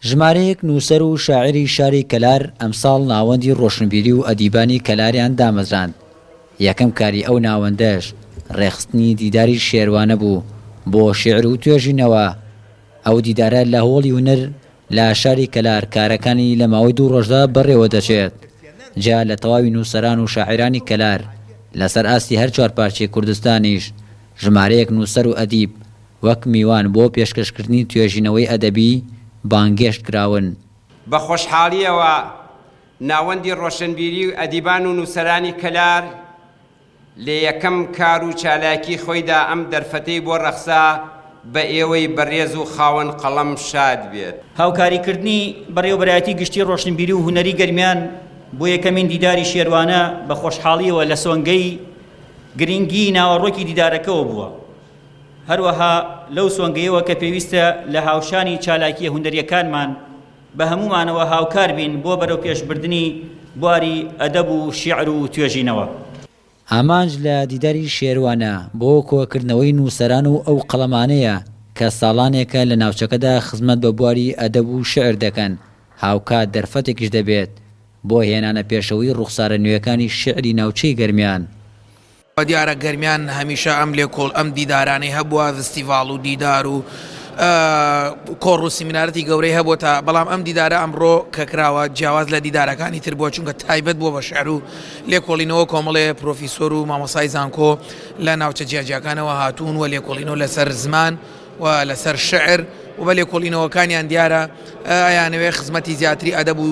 ژمارەیەک نووسەر و شاعری شاری کەلار ئەمساڵ ناوەندی ڕۆشنبیری و ئەدیبانی کەلاریان دامەزراند. یەکەم کاری ئەو ناوەندەش ڕێخستنی دیداری شێروانە بوو بۆ شێعر و توێژینەوە. ئەو دیدارە لە هۆڵی هونەر لە شاری کەلار کارەکانی لە ماوەی 2 ڕۆژدا بەڕێوە دەچێت. جا لە تەواوی نووسەران و شاعرانی کەلار لەسەر ئاستی هەر 4 پارچەی کوردستانیش ژمارەیەک نووسەر و ئەدیب وەک میوان بۆ پێشکەشکردنی توێژینەوەی ئەدەبی بانگێشت کراون. بە خۆشحاڵیەوە ناوەندی ڕۆشنبیری و ئەدیبان و نووسەرانی کەلار لە یەکەم کار و چالاکی خۆیدا ئەم دەرفەتەی بۆ ڕەخسا بە ئێوەی بەڕێز و خاوەن قەڵەم شاد بێت. هاوکاریکردنی بەڕێوەبەرایەتی گشتی ڕۆشنبیری و هونەری گەرمیان بۆ یەکەمین دیداری شێروانە بە خۆشحاڵیەوە لە سۆنگەی گرنگی ناوەڕۆکی دیدارەکەەوە بووە. هەروەها لەو سۆنگەیەوە کە پێویستە لە هاوشانی چالاکیە هونەریەکانمان بە هەمومانەوە هاوکار بین بۆ بەرەو پێشبردننی بواری ئەدەب و شیعر و توێژینەوە. ئامانج لە دیداری شێروانە بۆ کۆکردنەوەی نووسەران و ئەو قەڵەمانەیە کە ساڵانێکە لە ناوچەکەدا خزمەت بە بواری ئەدەب و شعر دەکەن. هاوکات دەرفەتێکیش دەبێت بۆ هێنانە پێشەوەی ڕوخسارە نوێیەکانی شعری ناوچەی گەرمیان. دیارە گەرمیان هەمیشە ئەم لێکۆڵ ئەم دیدارانەی هەبووە، فستیڤاڵ و دیدار و کۆڕ و سیمینارەتی گەورەی هەبووە تا بەڵام ئەم دیدارە ئەمڕۆ کە کراوە جیاواز لە دیدارەکانی تر بووە چونکە تایبەت بووە بە شعر و لێکۆڵینەوە کۆمەڵێ پرۆفیسۆر و مامۆسای زانکۆ لە ناوچە جیاجیاکانەوە هاتوون و لێکۆڵینەوە لەسەر زمان و لەسەر شعر و بە لێکۆڵینەوەکانیان دیارە ئەیانەوێ خزمەتی زیاتری ئەدەب و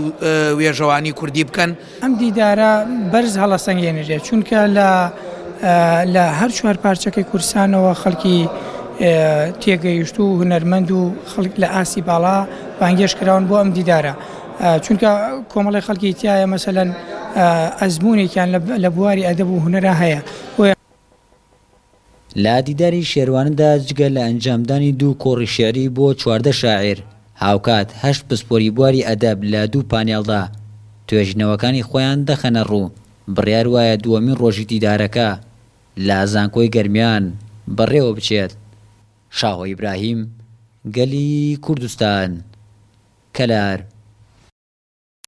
وێژەوانی کوردی بکەن. ئەم دیدارە بەرز هەڵەسەنگێنرێت چونکە لە هەر 4 پارچەکەی کوردستانەوە خەڵکی تێگەیشت و هونەرمەند و خەڵک لە ئاسی باڵا بانگێش کراون بۆ ئەم دیدارە چونکە کۆمەڵی خەڵکی تایە مەسەلەن ئەزمونێکیان لە بواری ئەدەب و هونەرە هەیە. لە دیداری شێرواندا جگە لە ئەنجامدانی 2 کۆڕی شێعری بۆ 14 شاعر هاوکات 8 پسپۆری بواری ئەدەب لە 2 پانێڵدا توێژینەوەکانی خۆیان دەخەنە ڕوو. بڕیار وایە دووەمین ڕۆژی دیدارەکە لە زانکۆی گەرمیان بەڕێوە بچێت. شاهۆ ئیبراهیم، گەلی کوردستان، کەلار.